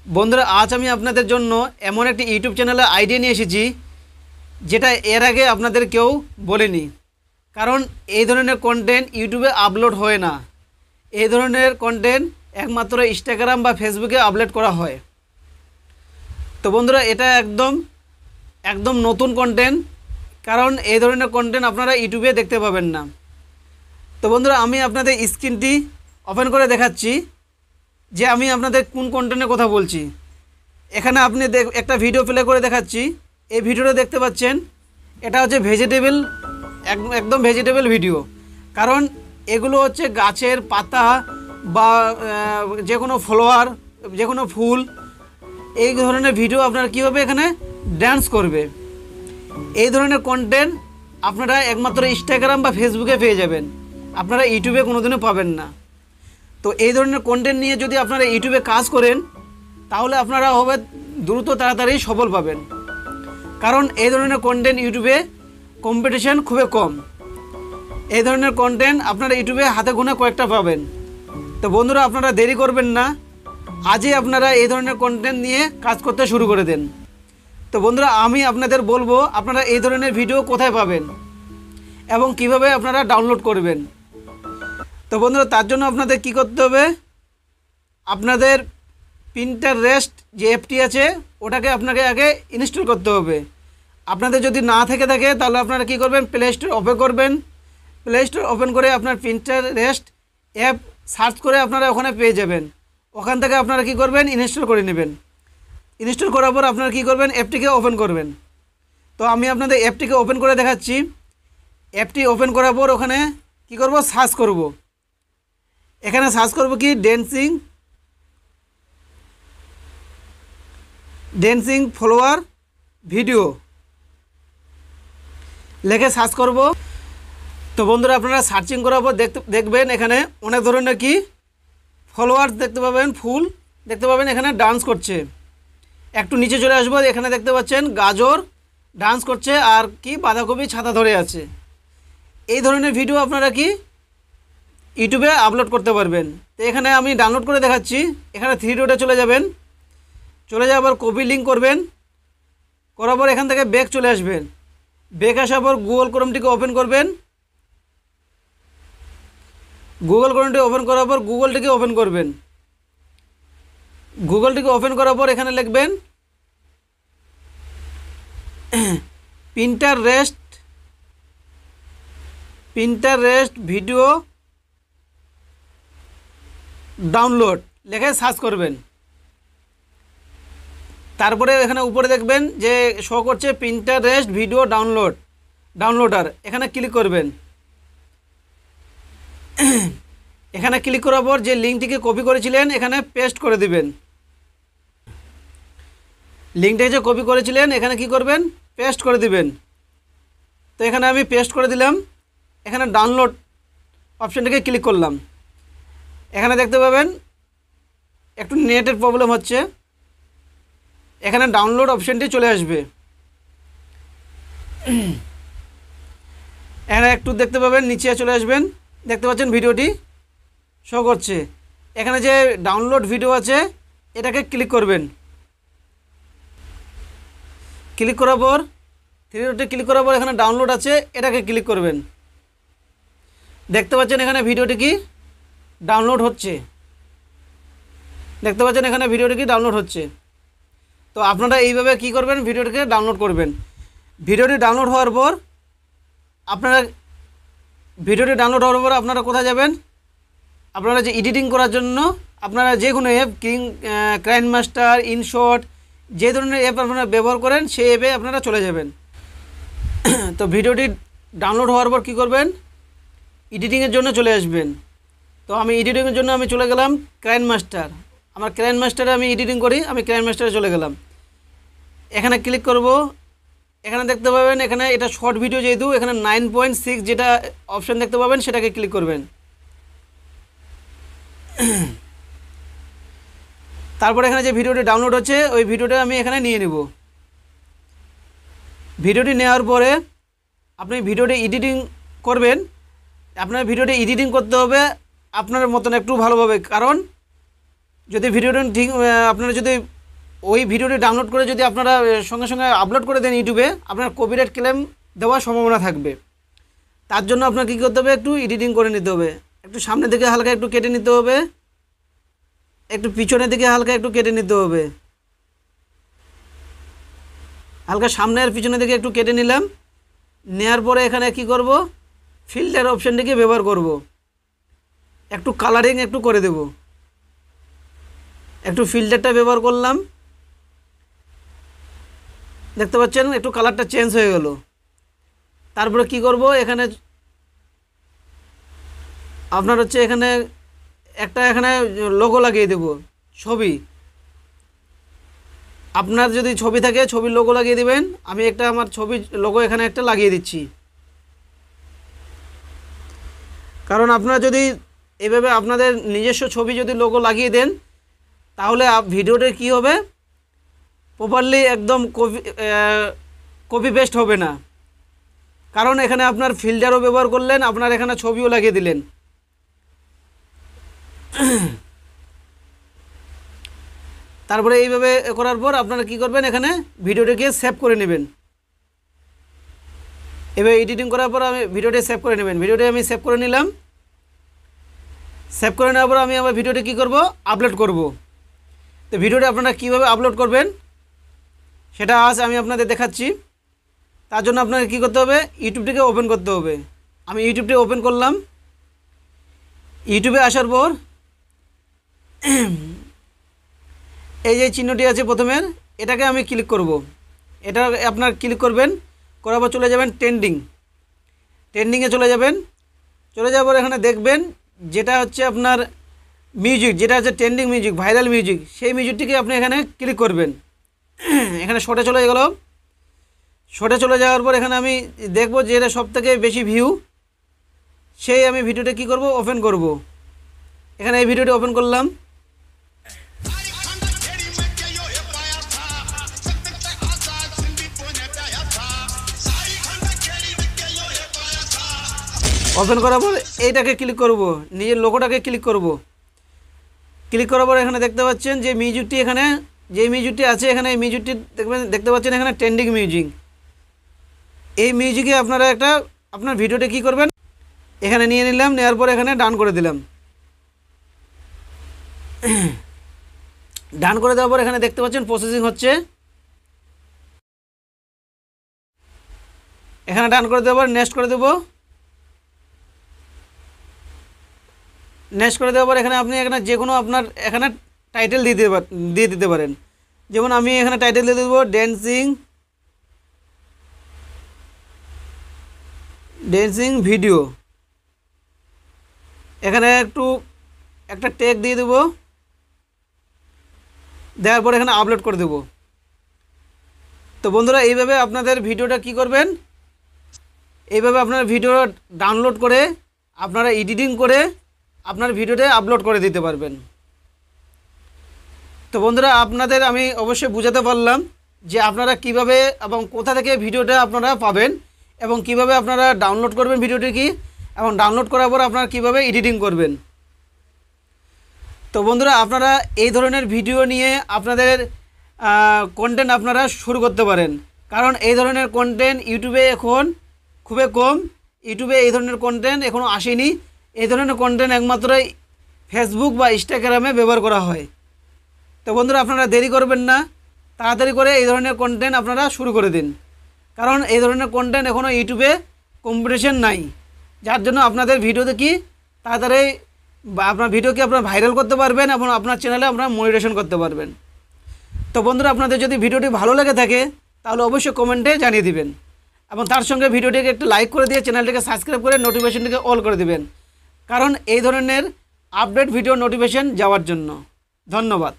বন্ধুরা, আজ আমি আপনাদের জন্য এমন একটি ইউটিউব চ্যানেলের আইডিয়া নিয়ে এসেছি যেটা এর আগে আপনাদের কেউ বলেনি। কারণ এই ধরনের কন্টেন্ট ইউটিউবে আপলোড হয় না। এই ধরনের কন্টেন্ট একমাত্র ইনস্টাগ্রাম বা ফেসবুকে আপলোড করা হয়। তো বন্ধুরা, এটা একদম নতুন কন্টেন্ট। কারণ এই ধরনের কন্টেন্ট আপনারা ইউটিউবে দেখতে পাবেন না। তো বন্ধুরা, আমি আপনাদের স্ক্রিনটি ওপেন করে দেখাচ্ছি যে আমি আপনাদের কোন কন্টেন্টের কথা বলছি। এখানে আপনি একটা ভিডিও প্লে করে দেখাচ্ছি। এই ভিডিওটা দেখতে পাচ্ছেন, এটা হচ্ছে ভেজিটেবল, একদম ভেজিটেবল ভিডিও। কারণ এগুলো হচ্ছে গাছের পাতা বা যে কোনো ফ্লাওয়ার, যে কোনো ফুল, এই ধরনের ভিডিও আপনারা কীভাবে এখানে ড্যান্স করবে, এই ধরনের কন্টেন্ট আপনারা একমাত্র ইনস্টাগ্রাম বা ফেসবুকে পেয়ে যাবেন। আপনারা ইউটিউবে কোনোদিনও পাবেন না। তো এই ধরনের কন্টেন্ট নিয়ে যদি আপনারা ইউটিউবে কাজ করেন, তাহলে আপনারা হবে দ্রুত তাড়াতাড়ি সফল পাবেন। কারণ এই ধরনের কন্টেন্ট ইউটিউবে কম্পিটিশন খুবই কম। এই ধরনের কন্টেন্ট আপনারা ইউটিউবে হাতে গোনা কয়েকটা পাবেন। তো বন্ধুরা, আপনারা দেরি করবেন না, আজই আপনারা এই ধরনের কন্টেন্ট নিয়ে কাজ করতে শুরু করে দেন। তো বন্ধুরা, আমি আপনাদের বলবো আপনারা এই ধরনের ভিডিও কোথায় পাবেন এবং কিভাবে আপনারা ডাউনলোড করবেন। তো বন্ধুরা, তার জন্য আপনাদের কি করতে হবে, আপনাদের পিন্টারেস্ট যে অ্যাপটি আছে ওটাকে আপনাকে আগে ইনস্টল করতে হবে। আপনাদের যদি না থেকে থাকে তাহলে আপনারা কি করবেন, প্লে স্টোর ওপেন করবেন। প্লে স্টোর ওপেন করে আপনার পিন্টারেস্ট অ্যাপ সার্চ করে আপনারা ওখানে পেয়ে যাবেন। ওখান থেকে আপনারা কি করবেন, ইনস্টল করে নেবেন। ইনস্টল করার পর আপনারা কী করবেন, অ্যাপটিকে ওপেন করবেন। তো আমি আপনাদের অ্যাপটিকে ওপেন করে দেখাচ্ছি। অ্যাপটি ওপেন করার পর ওখানে কি করব, সার্চ করব। এখানে সার্চ করব কি, ড্যান্সিং ফ্লাওয়ার ভিডিও লেখে সার্চ করব। তো বন্ধুরা, আপনারা সার্চিং করার পর দেখবেন এখানে অনেক ধরনের কি ফলোয়ার্স দেখতে পাবেন, ফুল দেখতে পাবেন, এখানে ডান্স করছে। একটু নিচে চলে আসবো, এখানে দেখতে পাচ্ছেন গাজর ডান্স করছে আর কি বাঁধাকপি ছাতা ধরে আছে। এই ধরনের ভিডিও আপনারা কি ইউটিউবে আপলোড করতে পারবেন। তো এখানে আমি ডাউনলোড করে দেখাচ্ছি। এখানে 3 ডটে চলে যাবেন, চলে যাওয়ার পর কপি লিঙ্ক করবেন, করার পর এখান থেকে ব্যাক চলে আসবেন। ব্যাক আসার পর গুগল ক্রোমটিকে ওপেন করবেন। গুগল ক্রোমটি ওপেন করার পর গুগলটিকে ওপেন করবেন। গুগলটিকে ওপেন করার পর এখানে লিখবেন পিন্টারেস্ট ভিডিও ডাউনলোড লেখে সার্চ করবেন। তারপরে এখানে উপরে দেখবেন যে শো করছে পিন্টারেস্ট ভিডিও ডাউনলোডার, এখানে ক্লিক করবেন। এখানে ক্লিক করার পর যে লিঙ্কটিকে কপি করেছিলেন এখানে পেস্ট করে দিবেন। লিঙ্কটা যে কপি করেছিলেন এখানে কি করবেন, পেস্ট করে দিবেন। তো এখানে আমি পেস্ট করে দিলাম। এখানে ডাউনলোড অপশানটাকে ক্লিক করলাম। এখানে দেখতে পাবেন একটু নেটের প্রবলেম হচ্ছে, এখানে ডাউনলোড অপশানটি চলে আসবে। এখানে একটু দেখতে পাবেন, নিচে চলে আসবেন, দেখতে পাচ্ছেন ভিডিওটি শো করছে। এখানে যে ডাউনলোড ভিডিও আছে এটাকে ক্লিক করবেন। ক্লিক করার পর 3 ডটে ক্লিক করার পর এখানে ডাউনলোড আছে, এটাকে ক্লিক করবেন। দেখতে পাচ্ছেন এখানে ভিডিওটি কি ডাউনলোড হচ্ছে, দেখতে পাচ্ছেন এখানে ভিডিওটি কি ডাউনলোড হচ্ছে। তো আপনারা এইভাবে কি করবেন, ভিডিওটিকে ডাউনলোড করবেন। ভিডিওটি ডাউনলোড হওয়ার পর আপনারা কোথায় যাবেন, আপনারা যে এডিটিং করার জন্য আপনারা যে কোনো অ্যাপ, কাইনমাস্টার, ইনশট, যে ধরনের অ্যাপ আপনারা ব্যবহার করেন সেই অ্যাপে আপনারা চলে যাবেন। তো ভিডিওটি ডাউনলোড হওয়ার পর কী করবেন, এডিটিংয়ের জন্য চলে আসবেন। তো আমি এডিটিংয়ের জন্য আমি চলে গেলাম কাইনমাস্টার। আমার কাইনমাস্টারে আমি এডিটিং করি, আমি কাইনমাস্টারে চলে গেলাম। এখানে ক্লিক করব। এখানে দেখতে পাবেন এখানে এটা শর্ট ভিডিও, যেহেতু এখানে 9.6 যেটা অপশান দেখতে পাবেন সেটাকে ক্লিক করবেন। তারপর এখানে যে ভিডিওটি ডাউনলোড হচ্ছে ওই ভিডিওটা আমি এখানে নিয়ে নেব। ভিডিওটি নেওয়ার পরে আপনি ভিডিওটি এডিটিং করবেন। আপনার ভিডিওটি এডিটিং করতে হবে আপনার মতন একটু ভালোভাবে। কারণ যদি ভিডিওটা ঠিক আপনারা যদি ওই ভিডিওটি ডাউনলোড করে যদি আপনারা সঙ্গে সঙ্গে আপলোড করে দেন ইউটিউবে, আপনার কপিরাইট ক্লেম দেওয়ার সম্ভাবনা থাকবে। তার জন্য আপনার কী করতে হবে, একটু এডিটিং করে নিতে হবে, একটু সামনের দিকে হালকা একটু কেটে নিতে হবে, একটু পিছনের দিকে হালকা একটু কেটে নিতে হবে, হালকা সামনে আর পিছনের দিকে একটু কেটে নিলাম। নেওয়ার পরে এখানে কি করব, ফিল্টার অপশানটিকে ব্যবহার করব, একটু কালারিং একটু করে দেব, একটু ফিল্টারটা ব্যবহার করলাম, দেখতে পাচ্ছেন একটু কালারটা চেঞ্জ হয়ে গেল। তারপরে কি করব, এখানে আপনার হচ্ছে এখানে লোগো লাগিয়ে দেব, ছবি, আপনার যদি ছবি থাকে ছবির লোগো লাগিয়ে দিবেন। আমি আমার ছবির লোগো এখানে একটা লাগিয়ে দিচ্ছি, কারণ আপনারা যদি এভাবে আপনাদের নিজস্ব ছবি যদি লোগো লাগিয়ে দেন, তাহলে ভিডিওটা কি হবে, প্রপারলি একদম কপি পেস্ট হবে না। কারণ এখানে আপনার ফিল্টারও ব্যবহার করলেন, আপনার এখানে ছবিও লাগিয়ে দিলেন। তারপরে এইভাবে করার পর আপনারা কি করবেন, এখানে ভিডিওটিকে সেভ করে নেবেন। এভাবে এডিটিং করার পর আমি ভিডিওটি সেভ করে নেবেন। ভিডিওটি আমি সেভ করে নিলাম। সেভ করে নেওয়ার পর আমি আমার ভিডিওটি কী করব, আপলোড করব। তো ভিডিওটি আপনারা কীভাবে আপলোড করবেন সেটা আজ আমি আপনাদের দেখাচ্ছি। তার জন্য আপনাকে কী করতে হবে, ইউটিউবটিকে ওপেন করতে হবে। আমি ইউটিউবটি ওপেন করলাম। ইউটিউবে আসার পর এই যে চিহ্নটি আছে প্রথমের, এটাকে আমি ক্লিক করব। এটা আপনার ক্লিক করবেন, করার পর চলে যাবেন ট্রেন্ডিংয়ে চলে যাবেন। চলে যাওয়ার পর এখানে দেখবেন যেটা হচ্ছে আপনার মিউজিক, যেটা হচ্ছে ট্রেন্ডিং মিউজিক, ভাইরাল মিউজিক, সেই মিউজিকটিকে আপনি এখানে ক্লিক করবেন। এখানে শর্টে চলে গেল। শর্টে চলে যাওয়ার পর এখানে আমি দেখব যে এটা সবথেকে বেশি ভিউ, সেই আমি ভিডিওটা কি করব, ওপেন করব। এখানে এই ভিডিওটি ওপেন করলাম। ওপেন করার পর এইটাকে ক্লিক করব, নিজের লোগোটাকে ক্লিক করব। ক্লিক করার পর এখানে দেখতে পাচ্ছেন যে মিউজিকটি, এখানে যে মিউজিকটি আছে, এখানে এই মিউজিকটি দেখতে পাচ্ছেন এখানে ট্রেন্ডিং মিউজিক। এই মিউজিকে আপনারা আপনার ভিডিওটা কি করবেন, এখানে নিয়ে নিলাম। নেওয়ার পর এখানে ডান করে দিলাম। ডান করে দেওয়ার পর এখানে দেখতে পাচ্ছেন প্রসেসিং হচ্ছে। এখানে ডান করে দেওয়ার পর নেক্সট করে দেবো। নেক্সট করে দেওয়ার পর এখানে আপনি এখানে যে কোনো আপনার এখানে টাইটেল দিয়ে দিতে পারেন। যেমন আমি এখানে টাইটেল দিয়ে দেবো ড্যান্সিং ভিডিও। এখানে একটা ট্যাগ দিয়ে দেবো। দেওয়ার পর এখানে আপলোড করে দেব। তো বন্ধুরা, এইভাবে আপনাদের ভিডিওটা কি করবেন, এইভাবে আপনার ভিডিও ডাউনলোড করে আপনারা এডিটিং করে আপনার ভিডিওতে আপলোড করে দিতে পারবেন। তো বন্ধুরা, আপনাদের আমি অবশ্যই বোঝাতে পারলাম যে আপনারা কিভাবে এবং কোথা থেকে ভিডিওটা আপনারা পাবেন এবং কিভাবে আপনারা ডাউনলোড করবেন ভিডিওটি কি, এবং ডাউনলোড করার পর আপনারা কিভাবে এডিটিং করবেন। তো বন্ধুরা, আপনারা এই ধরনের ভিডিও নিয়ে আপনাদের কন্টেন্ট আপনারা শুরু করতে পারেন। কারণ এই ধরনের কন্টেন্ট ইউটিউবে এখন খুবই কম। ইউটিউবে এই ধরনের কন্টেন্ট এখনও আসেনি। এই ধরনের কন্টেন্ট একমাত্র ফেসবুক বা ইনস্টাগ্রামে ব্যবহার করা হয়। তো বন্ধুরা, আপনারা দেরি করবেন না, তাড়াতাড়ি করে এই ধরনের কন্টেন্ট আপনারা শুরু করে দিন। কারণ এই ধরনের কন্টেন্ট এখনও ইউটিউবে কম্পিটিশন নাই, যার জন্য আপনাদের ভিডিওতে কি তাড়াতাড়ি আপনার ভিডিওকে আপনারা ভাইরাল করতে পারবেন এবং আপনার চ্যানেলে আপনারা মনিটাইজেশন করতে পারবেন। তো বন্ধুরা, আপনাদের যদি ভিডিওটি ভালো লেগে থাকে তাহলে অবশ্যই কমেন্টে জানিয়ে দিবেন এবং তার সঙ্গে ভিডিওটিকে একটু লাইক করে দিয়ে চ্যানেলটিকে সাবস্ক্রাইব করে নোটিফিকেশনটিকে অল করে দিবেন, কারণ এই ধরনের আপডেট ভিডিও নোটিফিকেশন যাওয়ার জন্য। ধন্যবাদ।